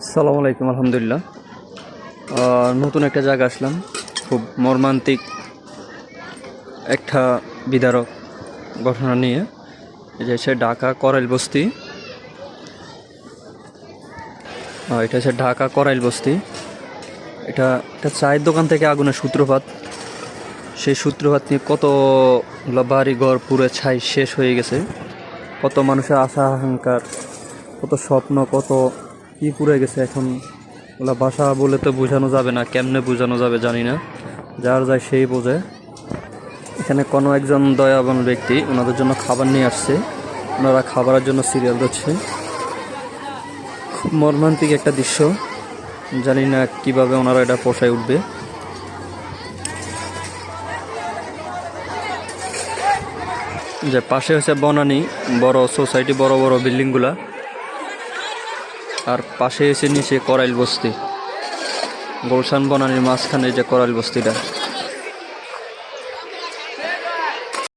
আসসালামু আলাইকুম। আলহামদুলিল্লাহ। নতুন একটা জায়গা আসলাম, খুব মর্মান্তিক একটা বিদারক ঘটনা নিয়ে। এই যে সে ঢাকা করাইল বস্তি। এটা হচ্ছে ঢাকা করাইল বস্তি। এটা একটা চায়ের দোকান থেকে আগুনের সূত্রপাত। সেই সূত্রপাত নিয়ে কতগুলো বাড়ি ঘর পুরো ছাই শেষ হয়ে গেছে, কত মানুষের আশা আকাঙ্ক্ষার, কত স্বপ্ন, কত কি পুড়ে গেছে। এখন ওগুলা ভাষা বলে তো বোঝানো যাবে না, কেমনে বোঝানো যাবে জানি না, যার যায় সেই বোঝে। এখানে কোনো একজন দয়াবান ব্যক্তি ওনাদের জন্য খাবার নিয়ে আসছে, ওনারা খাবারের জন্য সিরিয়াল দিচ্ছে। খুব মর্মান্তিক একটা দৃশ্য, জানি না কিভাবে ওনারা এটা পোষায় উঠবে। যে পাশে হচ্ছে বনানী বড় সোসাইটি, বড় বড় বিল্ডিংগুলা, আর পাশে এসে নিচে করাইল বস্তি। গুলশান বনানীর মাঝখানে যে করাইল বস্তিটা,